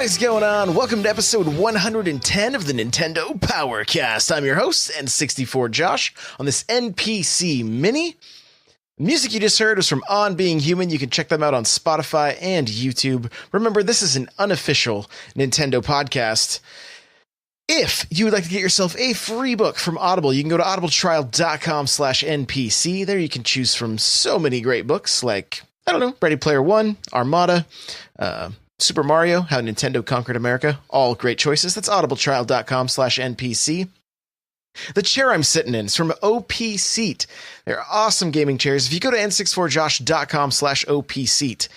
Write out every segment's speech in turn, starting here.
What is going on? Welcome to episode 110 of the Nintendo Powercast. I'm your host, N64 Josh, on this NPCmini. The music you just heard was from On Being Human. You can check them out on Spotify and YouTube. Remember, this is an unofficial Nintendo podcast. If you would like to get yourself a free book from Audible, you can go to audibletrial.com/NPC. There you can choose from so many great books like, I don't know, Ready Player One, Armada, Super Mario, How Nintendo Conquered America. All great choices. That's audibletrial.com/NPC. The chair I'm sitting in is from Opseat. They're awesome gaming chairs. If you go to n64josh.com/Opseat,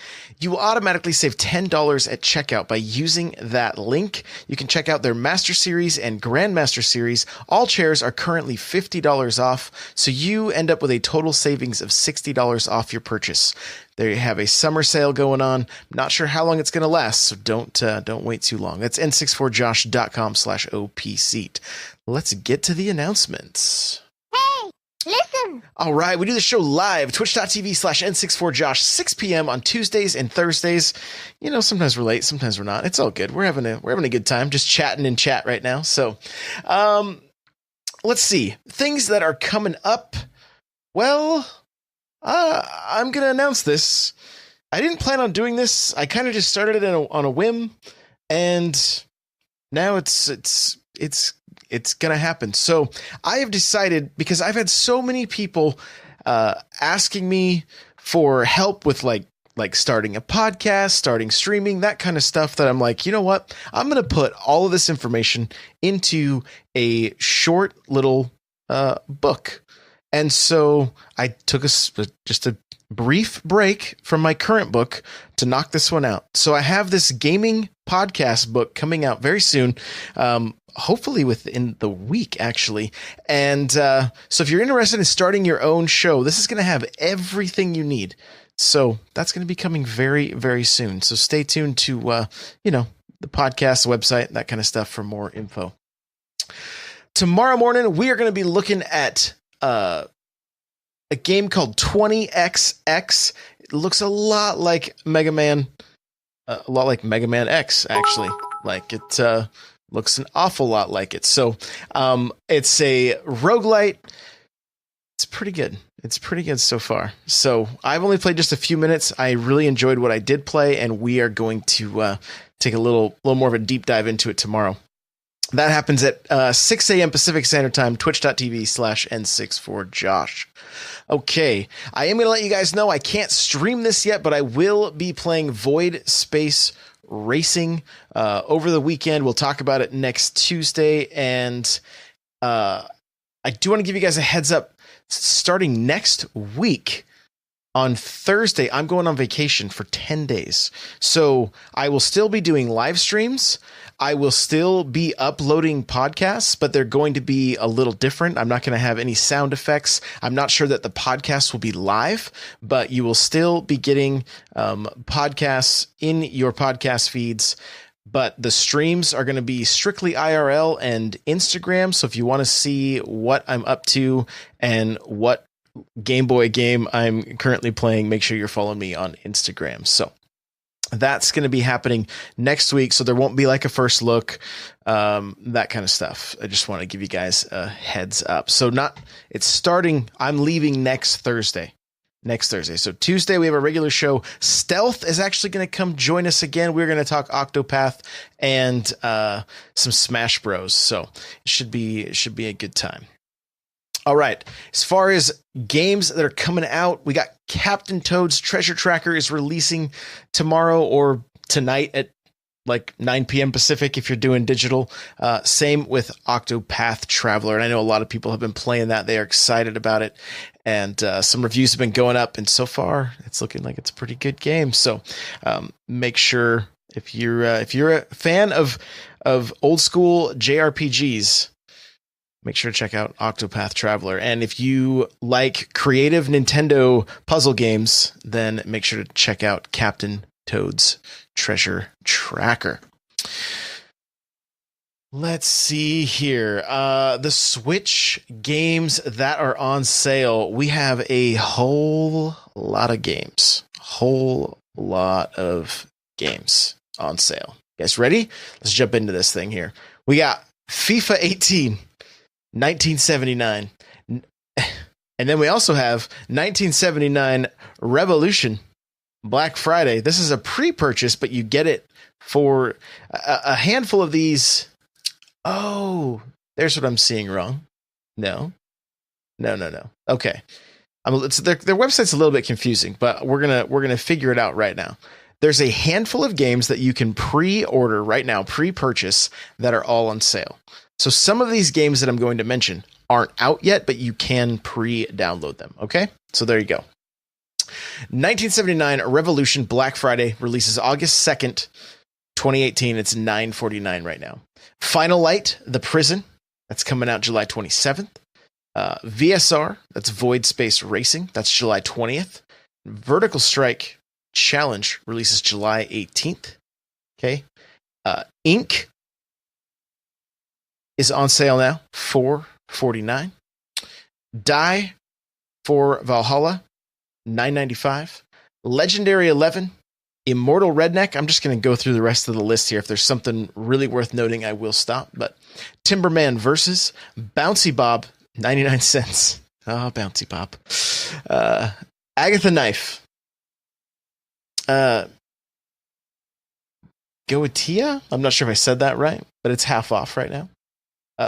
you will automatically save $10 at checkout by using that link. You can check out their Master Series and Grandmaster Series. All chairs are currently $50 off, so you end up with a total savings of $60 off your purchase. They have a summer sale going on. Not sure how long it's going to last, so don't wait too long. That's n64josh.com/Opseat. Let's get to the announcements. Hey, listen! All right, we do the show live, twitch.tv/N64Josh, 6 p.m. on Tuesdays and Thursdays. You know, sometimes we're late, sometimes we're not. It's all good. We're having a good time, just chatting in chat right now. So, let's see. Things that are coming up. Well, I'm going to announce this. I didn't plan on doing this. I kind of just started it on a whim, and now it's going to happen. So I have decided, because I've had so many people asking me for help with like starting a podcast, starting streaming, that kind of stuff, that I'm like, you know what? I'm going to put all of this information into a short little book. And so I took just a brief break from my current book to knock this one out. So I have this gaming podcast book coming out very soon, hopefully within the week, actually. And so if you're interested in starting your own show, this is going to have everything you need. So that's going to be coming very, very soon. So stay tuned to, the podcast, the website, that kind of stuff for more info. Tomorrow morning, we are going to be looking at a game called 20XX. It looks a lot like Mega Man X, actually. Like, it looks an awful lot like it. So it's a roguelite. It's pretty good. It's pretty good so far. So I've only played just a few minutes. I really enjoyed what I did play, and we are going to take a little more of a deep dive into it tomorrow. That happens at 6 a.m. Pacific Standard Time, twitch.tv/N64Josh. Okay, I am going to let you guys know I can't stream this yet, but I will be playing Void Space Racing over the weekend. We'll talk about it next Tuesday, and I do want to give you guys a heads up. Starting next week, on Thursday, I'm going on vacation for 10 days. So I will still be doing live streams. I will still be uploading podcasts, but they're going to be a little different. I'm not going to have any sound effects. I'm not sure that the podcast will be live, but you will still be getting podcasts in your podcast feeds. But the streams are going to be strictly IRL and Instagram. So if you want to see what I'm up to and what Game Boy game I'm currently playing, make sure you're following me on Instagram. So that's going to be happening next week. So there won't be like a first look, that kind of stuff. I just want to give you guys a heads up. So it's starting. I'm leaving next Thursday. So Tuesday we have a regular show. Stealth is actually going to come join us again. We're going to talk Octopath and some Smash Bros. So it should be a good time. All right. As far as games that are coming out, we got Captain Toad's Treasure Tracker is releasing tomorrow or tonight at like 9 p.m. Pacific if you're doing digital. Same with Octopath Traveler. And I know a lot of people have been playing that. They are excited about it. And some reviews have been going up. And so far, it's looking like it's a pretty good game. So make sure if you're a fan of old school JRPGs, make sure to check out Octopath Traveler. And if you like creative Nintendo puzzle games, then make sure to check out Captain Toad's Treasure Tracker. Let's see here. The Switch games that are on sale. We have a whole lot of games. On sale. guys ready? Let's jump into this thing here. We got FIFA 18, 1979. And then we also have 1979 Revolution Black Friday. This is a pre-purchase, but you get it for a handful of these. Oh, there's what I'm seeing wrong. No. Okay. Their website's a little bit confusing, but we're gonna figure it out right now. There's a handful of games that you can pre-order right now, pre-purchase, that are all on sale. So some of these games that I'm going to mention aren't out yet, but you can pre-download them. Okay, so there you go. 1979 Revolution Black Friday releases August 2nd, 2018. It's $9.49 right now. Final Light: The Prison, that's coming out July 27th. VSR, that's Void Space Racing, that's July 20th. Vertical Strike Challenge releases July 18th. Okay. Ink is on sale now, $4.49. Die for Valhalla, $9.95. Legendary 11, Immortal Redneck. I'm just going to go through the rest of the list here. If there's something really worth noting, I will stop. But Timberman Versus, Bouncy Bob, 99 cents. Oh, Bouncy Bob. Agatha Knife. Goetia? I'm not sure if I said that right, but it's half off right now.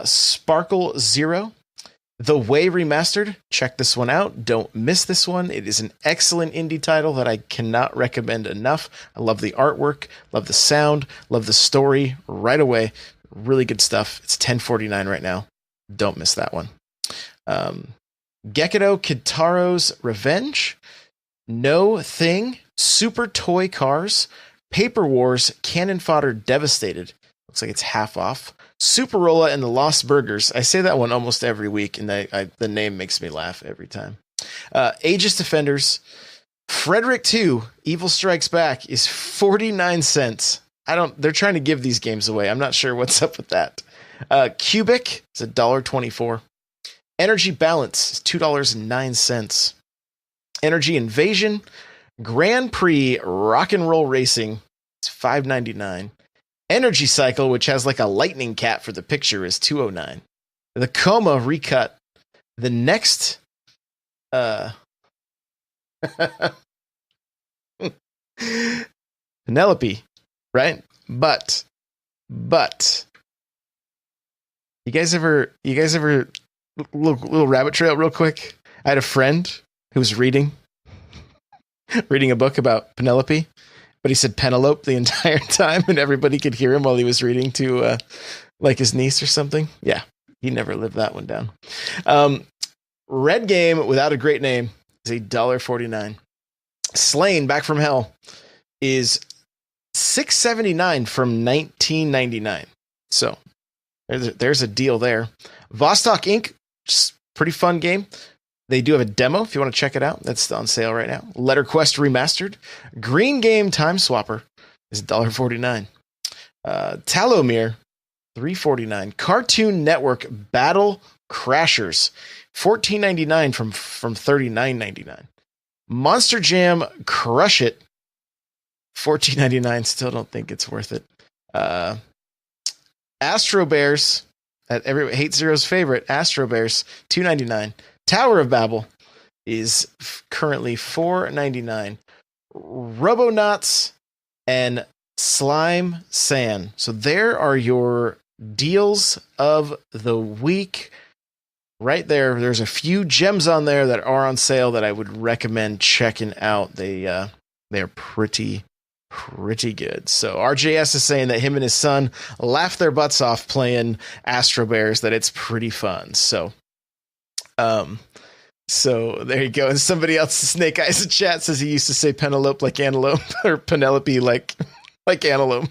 Sparkle Zero. The Way Remastered. Check this one out. Don't miss this one. It is an excellent indie title that I cannot recommend enough. I love the artwork, love the sound, love the story right away. Really good stuff. It's $10.49 right now. Don't miss that one. Gekido Kitaro's Revenge. No Thing. Super Toy Cars. Paper Wars. Cannon Fodder Devastated. Looks like it's half off. Superola and the Lost Burgers. I say that one almost every week, and the name makes me laugh every time. Aegis Defenders. Frederick 2, Evil Strikes Back is 49 cents. They're trying to give these games away. I'm not sure what's up with that. Cubic is $1.24. Energy Balance is $2.09. Energy Invasion. Grand Prix Rock and Roll Racing is $5.99. Energy Cycle, which has like a lightning cat for the picture, is $2.09. The Coma Recut. The next Penelope, right? But you guys ever little rabbit trail real quick? I had a friend who was reading a book about Penelope, but he said Penelope the entire time, and everybody could hear him while he was reading to like his niece or something. Yeah, he never lived that one down. Red Game Without a Great Name is $1.49. Slain Back from Hell is $6.79 from $19.99. So there's a deal there. Vostok Inc., just pretty fun game. They do have a demo if you want to check it out. That's on sale right now. Letter Quest Remastered. Green Game Time Swapper is $1.49. Talomere, $3.49. Cartoon Network Battle Crashers, $14.99 from $39.99. Monster Jam Crush It, $14.99. Still don't think it's worth it. Astro Bears, every Hate Zero's favorite, Astro Bears, $2.99. Tower of Babel is currently $4.99. Robonauts and Slime Sand. So there are your deals of the week. Right there, there's a few gems on there that are on sale that I would recommend checking out. They're pretty good. So RJS is saying that him and his son laugh their butts off playing Astro Bears, that it's pretty fun. So there you go. And somebody else, Snake Eyes in chat, says he used to say Penelope like antelope, or Penelope like antelope.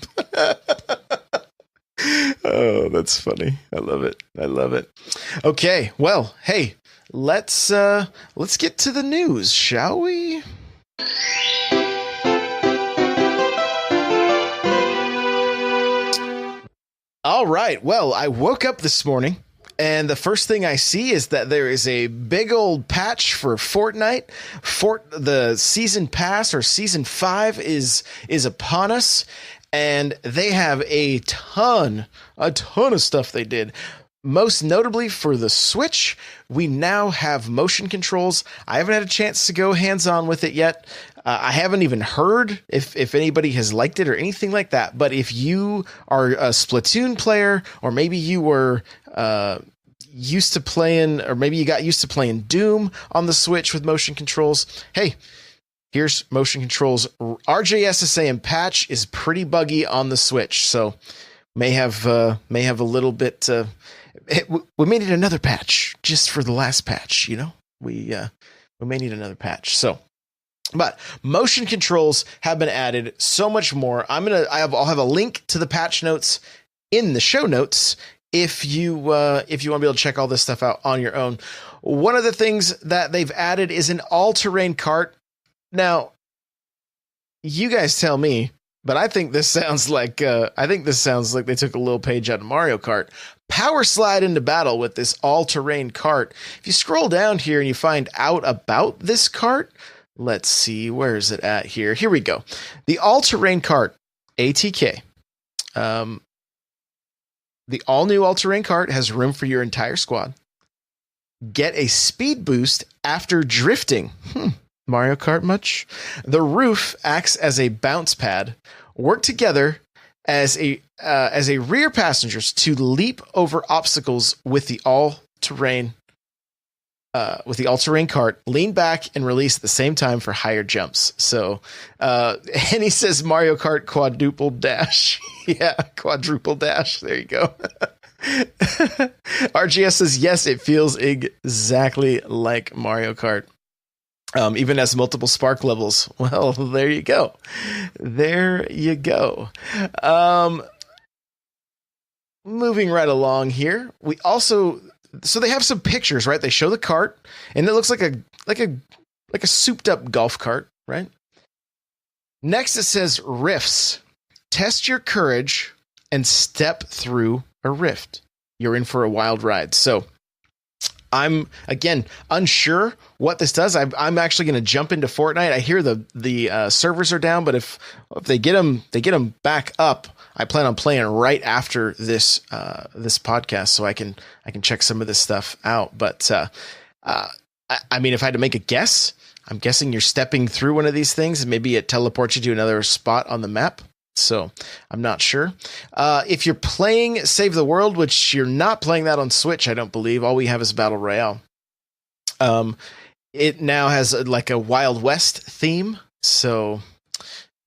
Oh, that's funny. I love it. Okay, well, hey, let's get to the news, shall we? All right. Well, I woke up this morning, and the first thing I see is that there is a big old patch for Fortnite. The season pass, or season 5, is upon us. and they have a ton of stuff they did. Most notably for the Switch, we now have motion controls. I haven't had a chance to go hands-on with it yet. I haven't even heard if anybody has liked it or anything like that. But if you are a Splatoon player, or maybe you were used to playing, or maybe you got used to playing Doom on the Switch with motion controls, hey, here's motion controls. RJSSA and patch is pretty buggy on the Switch, so may have a little bit. We may need another patch just for the last patch. You know, we may need another patch. So, but motion controls have been added. So much more. I'll have a link to the patch notes in the show notes if you want to be able to check all this stuff out on your own. One of the things that they've added is an all-terrain cart. Now, you guys tell me, but I think this sounds like they took a little page out of Mario Kart. Power slide into battle with this all-terrain cart. If you scroll down here and you find out about this cart, let's see, where is it at here? Here we go. The all-terrain cart, ATK. The all-new all-terrain cart has room for your entire squad. Get a speed boost after drifting. Mario Kart much? The roof acts as a bounce pad. Work together as a rear passengers to leap over obstacles with the all-terrain cart. Lean back and release at the same time for higher jumps. So, and he says Mario Kart quadruple dash. Yeah, quadruple dash. There you go. RGS says yes, it feels exactly like Mario Kart. Even has multiple spark levels. Well, there you go. There you go. Moving right along here, we also, so they have some pictures, right? They show the cart, and it looks like a souped up golf cart, right? Next, it says rifts. Test your courage and step through a rift. You're in for a wild ride. So I'm, again, unsure what this does. I'm actually going to jump into Fortnite. I hear the servers are down, but if they get them back up, I plan on playing right after this podcast, so I can check some of this stuff out. But I mean, if I had to make a guess, I'm guessing you're stepping through one of these things, and maybe it teleports you to another spot on the map. So I'm not sure. If you're playing Save the World, which you're not playing that on Switch, I don't believe. All we have is Battle Royale. It now has like a Wild West theme. So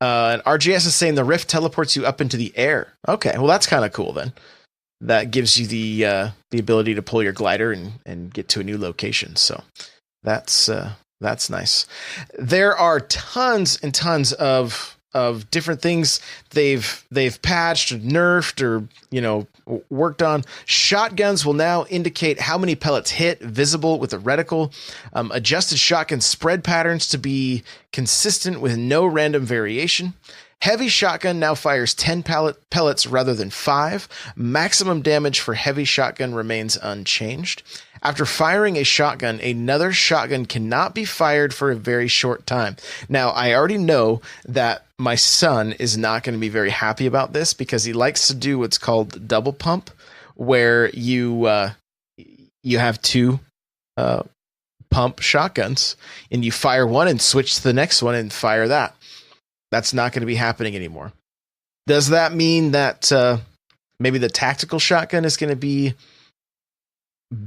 and RGS is saying the Rift teleports you up into the air. Okay, well that's kind of cool then. That gives you the ability to pull your glider and get to a new location. So that's nice. There are tons and tons of different things they've patched or nerfed or, worked on. Shotguns will now indicate how many pellets hit, visible with a reticle. Adjusted shotgun spread patterns to be consistent with no random variation. Heavy shotgun now fires 10 pellets rather than 5. Maximum damage for heavy shotgun remains unchanged. After firing a shotgun, another shotgun cannot be fired for a very short time. Now, I already know that my son is not going to be very happy about this because he likes to do what's called double pump, where you have two pump shotguns and you fire one and switch to the next one and fire that. That's not going to be happening anymore. Does that mean that maybe the tactical shotgun is going to be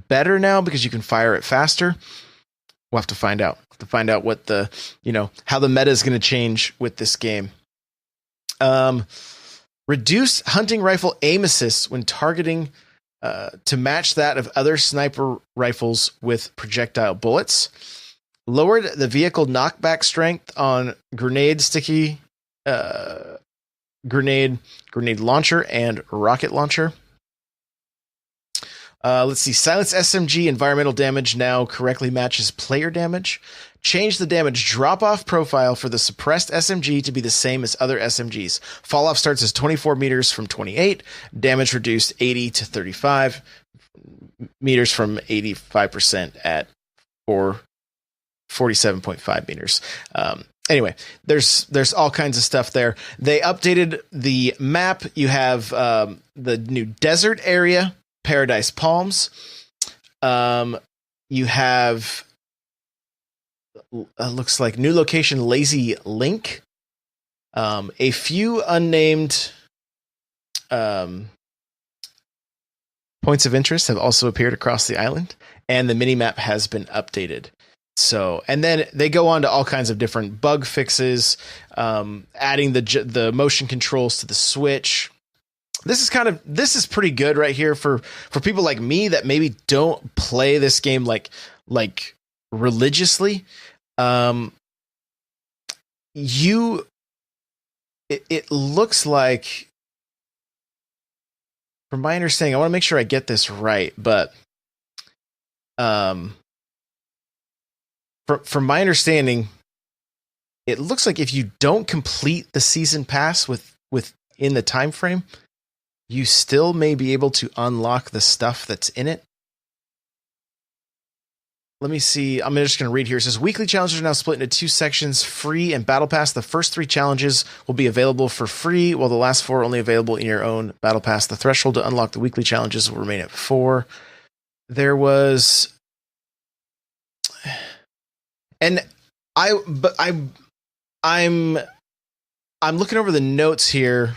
better now because you can fire it faster? We'll have to find out. What how the meta is going to change with this game. Reduce hunting rifle aim assist when targeting to match that of other sniper rifles with projectile bullets. Lowered the vehicle knockback strength on grenade launcher and rocket launcher. Let's see. Silence SMG environmental damage now correctly matches player damage. Change the damage drop-off profile for the suppressed SMG to be the same as other SMGs. Fall-off starts as 24 meters from 28. Damage reduced 80 to 35 meters from 85% at 47.5 meters. anyway, there's all kinds of stuff there. They updated the map. You have the new desert area, Paradise Palms. You have looks like new location, Lazy Link. A few unnamed points of interest have also appeared across the island, and the mini-map has been updated. So, and then they go on to all kinds of different bug fixes, adding the motion controls to the Switch. This is pretty good right here for people like me that maybe don't play this game like religiously. It looks like, from my understanding, I want to make sure I get this right, but from my understanding, it looks like if you don't complete the season pass within the time frame, you still may be able to unlock the stuff that's in it. Let me see. I'm just going to read here. It says, weekly challenges are now split into 2 sections, free and battle pass. The first 3 challenges will be available for free, while the last 4 are only available in your own battle pass. The threshold to unlock the weekly challenges will remain at 4. There was, and I'm looking over the notes here,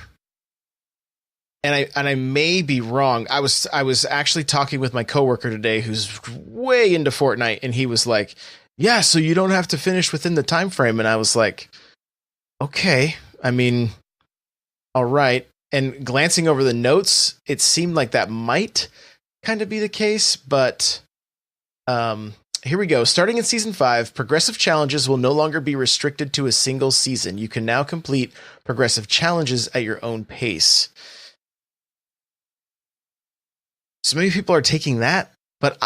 and I may be wrong. I was actually talking with my coworker today who's way into Fortnite, and he was like, yeah, so you don't have to finish within the time frame. And I was like, okay, I mean, all right. And glancing over the notes, it seemed like that might kind of be the case, but here we go. Starting in season 5, progressive challenges will no longer be restricted to a single season. You can now complete progressive challenges at your own pace. So maybe people are taking that, but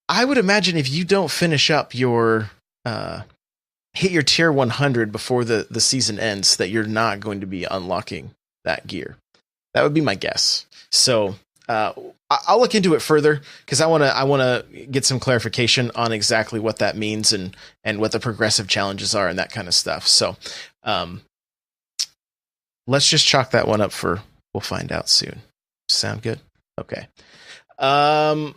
I would imagine if you don't finish up your hit your tier 100 before the season ends, that you're not going to be unlocking that gear. That would be my guess. So I'll look into it further, because I want to get some clarification on exactly what that means and what the progressive challenges are and that kind of stuff. So let's just chalk that one up for we'll find out soon. Sound good? Okay. Other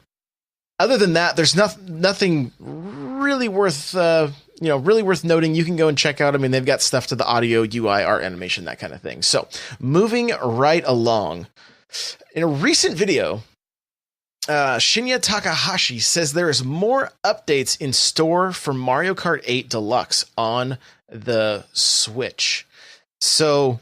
than that, there's nothing really worth noting. You can go and check out. I mean, they've got stuff to the audio, UI, art, animation, that kind of thing. So moving right along, in a recent video, Shinya Takahashi says there is more updates in store for Mario Kart 8 Deluxe on the Switch. So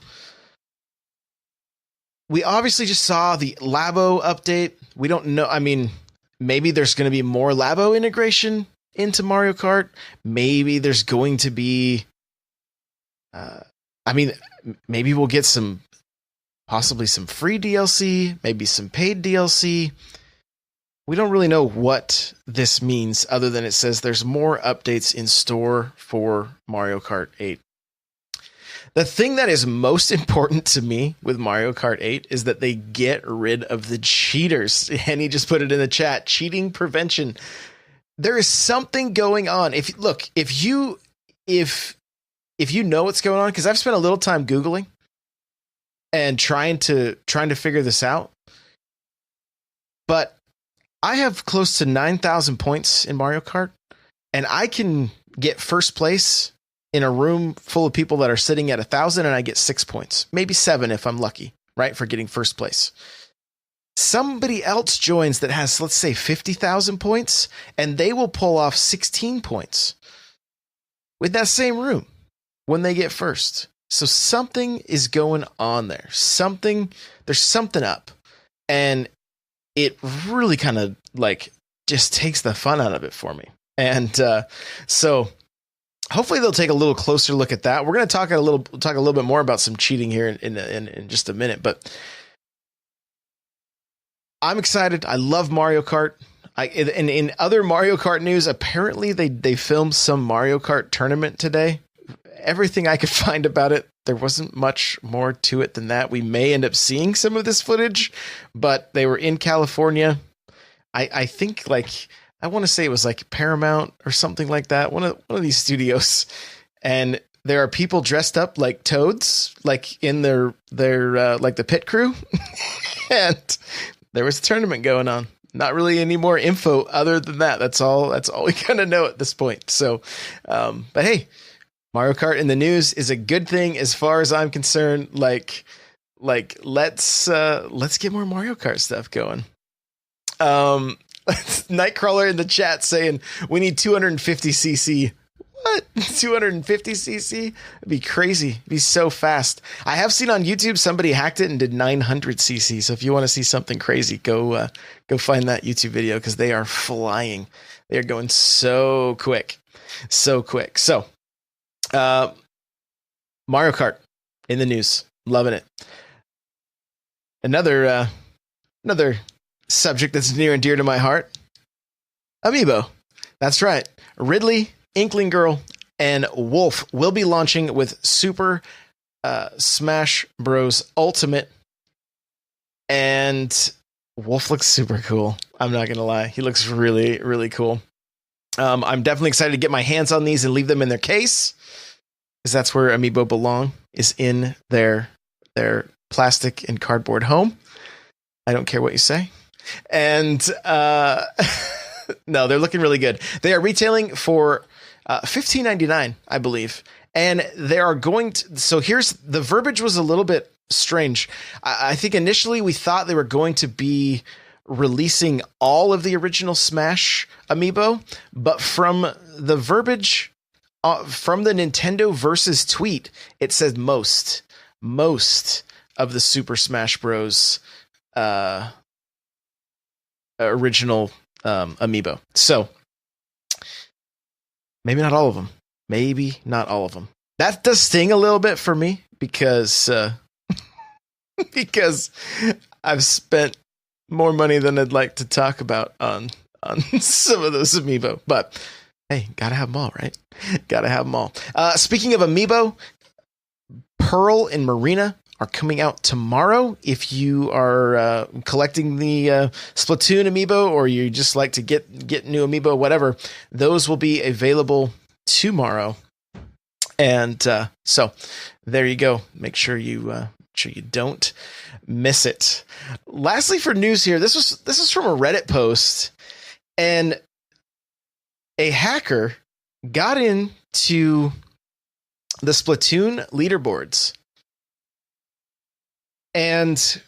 we obviously just saw the Labo update. We don't know. I mean, maybe there's going to be more Labo integration into Mario Kart. Maybe there's going to be, maybe we'll get possibly some free DLC, maybe some paid DLC. We don't really know what this means, other than it says there's more updates in store for Mario Kart 8. The thing that is most important to me with Mario Kart 8 is that they get rid of the cheaters. And he just put it in the chat, cheating prevention. There is something going on. If you know what's going on, because I've spent a little time Googling and trying to figure this out. But I have close to 9,000 points in Mario Kart, and I can get first place in a room full of people that are sitting at 1,000, and I get 6 points, maybe 7 if I'm lucky, right, for getting first place. Somebody else joins that has, let's say, 50,000 points, and they will pull off 16 points with that same room when they get first. So something is going on there. There's something up, and it really kind of just takes the fun out of it for me. And so hopefully they'll take a little closer look at that. We're going to talk a little bit more about some cheating here in just a minute, but I'm excited. I love Mario Kart. In other Mario Kart news, apparently they filmed some Mario Kart tournament today. Everything I could find about it, there wasn't much more to it than that. We may end up seeing some of this footage, but they were in California. I think I want to say it was Paramount or something like that. One of these studios, and there are people dressed up like toads, like in their like the pit crew. And there was a tournament going on. Not really any more info other than that. That's all we kind of know at this point. So, but hey, Mario Kart in the news is a good thing as far as I'm concerned. Like let's get more Mario Kart stuff going. Nightcrawler in the chat saying we need 250cc. What? 250cc? It'd be crazy. It'd be so fast. I have seen on YouTube somebody hacked it and did 900cc. So if you want to see something crazy, go find that YouTube video because they are flying. They are going so quick. So quick. So Mario Kart in the news. Loving it. Another subject that's near and dear to my heart. Amiibo. That's right. Ridley, Inkling Girl, and Wolf will be launching with Super Smash Bros. Ultimate. And Wolf looks super cool. I'm not going to lie. He looks really, really cool. I'm definitely excited to get my hands on these and leave them in their case. Because that's where Amiibo belong, is in their plastic and cardboard home. I don't care what you say. And no, they're looking really good. They are retailing for $15.99, I believe. And they are going to, so here's the verbiage was a little bit strange. I think initially we thought they were going to be releasing all of the original Smash Amiibo, but from the verbiage from the Nintendo Versus tweet, it says most of the Super Smash Bros. Original Amiibo. So maybe not all of them. Maybe not all of them. That does sting a little bit for me because because I've spent more money than I'd like to talk about on some of those Amiibo. But hey, gotta have them all, right? Gotta have them all. Speaking of Amiibo, Pearl and Marina are coming out tomorrow. If you are collecting the Splatoon Amiibo, or you just like to get new Amiibo, whatever, those will be available tomorrow. And so there you go. Make sure you don't miss it. Lastly, for news here, this is from a Reddit post, and a hacker got into the Splatoon leaderboards and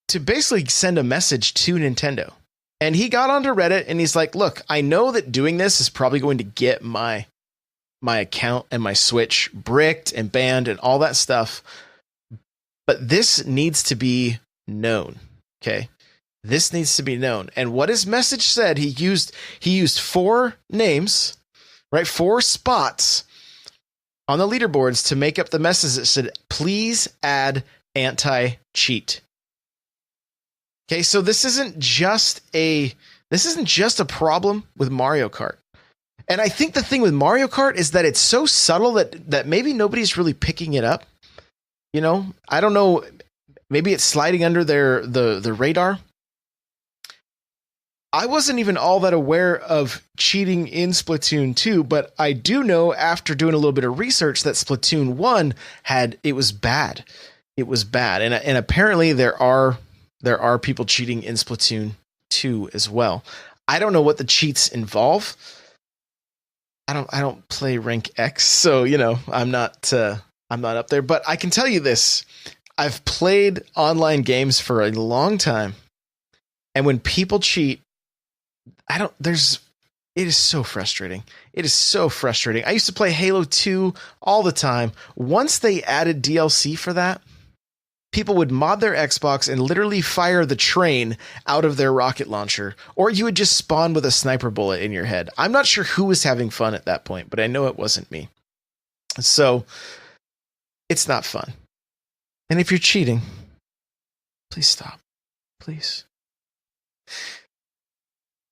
to basically send a message to Nintendo. And he got onto Reddit and he's like, look, I know that doing this is probably going to get my account and my Switch bricked and banned and all that stuff, but this needs to be known. Okay. This needs to be known. And what his message said, he used 4 names, right? 4 spots on the leaderboards to make up the message that said, please add anti-cheat. Okay, so this isn't just a problem with Mario Kart. And I think the thing with Mario Kart is that it's so subtle that maybe nobody's really picking it up. You know, I don't know, maybe it's sliding under the radar. I wasn't even all that aware of cheating in Splatoon 2, but I do know after doing a little bit of research that Splatoon 1 it was bad. It was bad. And apparently there are people cheating in Splatoon 2 as well. I don't know what the cheats involve. I don't play rank X, so you know, I'm not up there, but I can tell you this. I've played online games for a long time. And when people cheat, it is so frustrating. It is so frustrating. I used to play Halo 2 all the time. Once they added DLC for that, people would mod their Xbox and literally fire the train out of their rocket launcher, or you would just spawn with a sniper bullet in your head. I'm not sure who was having fun at that point, but I know it wasn't me. So it's not fun. And if you're cheating, please stop. Please.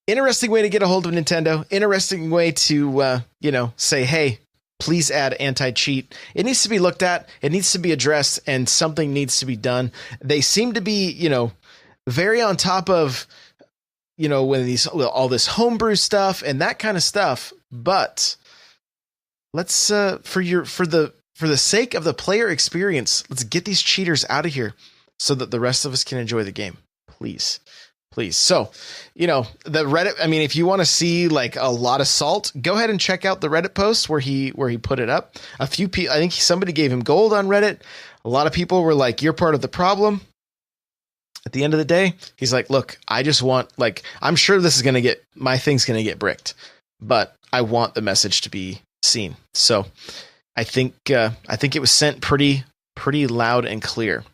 Interesting way to get a hold of Nintendo. Interesting way to, say, hey, please add anti-cheat. It needs to be looked at. It needs to be addressed, and something needs to be done. They seem to be, very on top of, when all this homebrew stuff and that kind of stuff. But let's for the sake of the player experience, let's get these cheaters out of here so that the rest of us can enjoy the game. Please. So, the Reddit, I mean, if you want to see like a lot of salt, go ahead and check out the Reddit post where he put it up. A few people, I think somebody gave him gold on Reddit. A lot of people were like, you're part of the problem. At the end of the day, he's like, look, I just want, like, I'm sure my thing's going to get bricked, but I want the message to be seen. So I think it was sent pretty loud and clear.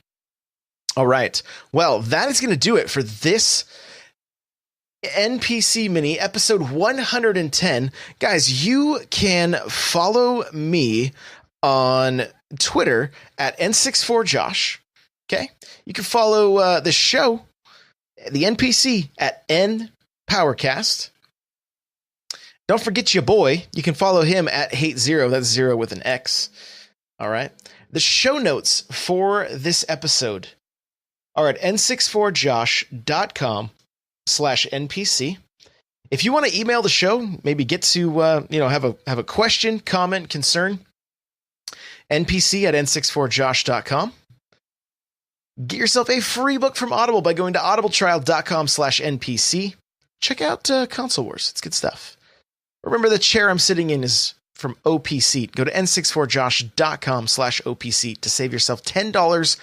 All right. Well, that is going to do it for this NPCmini episode 110. Guys, you can follow me on Twitter at N64Josh. Okay. You can follow the show, the NPC, at NPowercast. Don't forget your boy. You can follow him at Hate0. That's 0 with an X. All right. The show notes for this episode are at n64josh.com/NPC. If you want to email the show, maybe get to, have a question, comment, concern, NPC at n64josh.com. Get yourself a free book from Audible by going to audibletrial.com/NPC. Check out Console Wars. It's good stuff. Remember, the chair I'm sitting in is from Opseat. Go to n64josh.com/Opseat to save yourself $10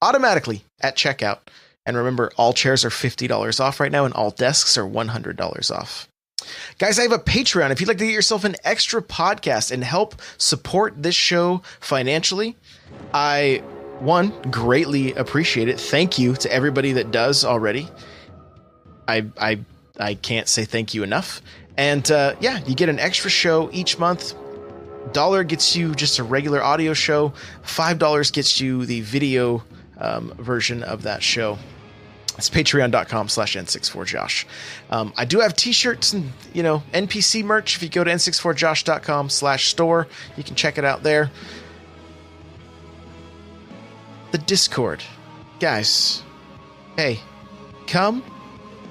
automatically at checkout. And remember, all chairs are $50 off right now, and all desks are $100 off. Guys, I have a Patreon. If you'd like to get yourself an extra podcast and help support this show financially, I greatly appreciate it. Thank you to everybody that does already. I can't say thank you enough. And you get an extra show each month. $1 gets you just a regular audio show. $5 gets you the video version of that show. It's patreon.com/n64josh. I do have t-shirts and, NPC merch. If you go to n64josh.com/store, you can check it out there. The Discord. Guys, hey, come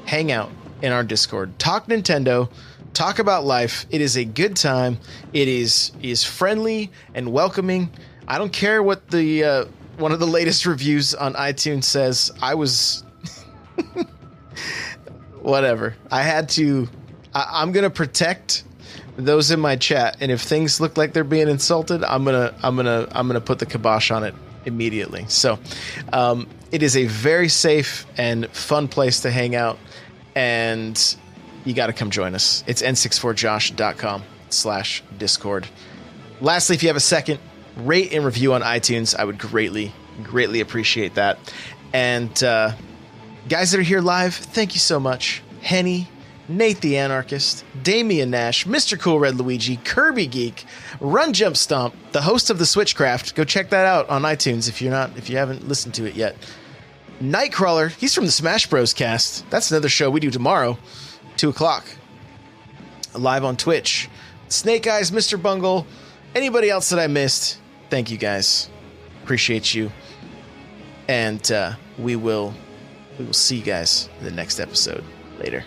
hang out in our Discord. Talk Nintendo. Talk about life. It is a good time. It is friendly and welcoming. I don't care what the one of the latest reviews on iTunes says. I was whatever. I'm gonna protect those in my chat, and if things look like they're being insulted, I'm gonna put the kibosh on it immediately. So it is a very safe and fun place to hang out, and you got to come join us. It's n64josh.com/Discord. Lastly, if you have a second, rate and review on iTunes. I would greatly appreciate that. And guys that are here live, thank you so much. Henny, Nate the Anarchist, Damian Nash, Mr. Cool Red Luigi, Kirby Geek, Run Jump Stomp, the host of the Switchcraft. Go check that out on iTunes if you haven't listened to it yet. Nightcrawler, he's from the Smash Bros. Cast. That's another show we do tomorrow, 2:00, live on Twitch. Snake Eyes, Mr. Bungle, anybody else that I missed, thank you guys. Appreciate you. And we will see you guys in the next episode. Later.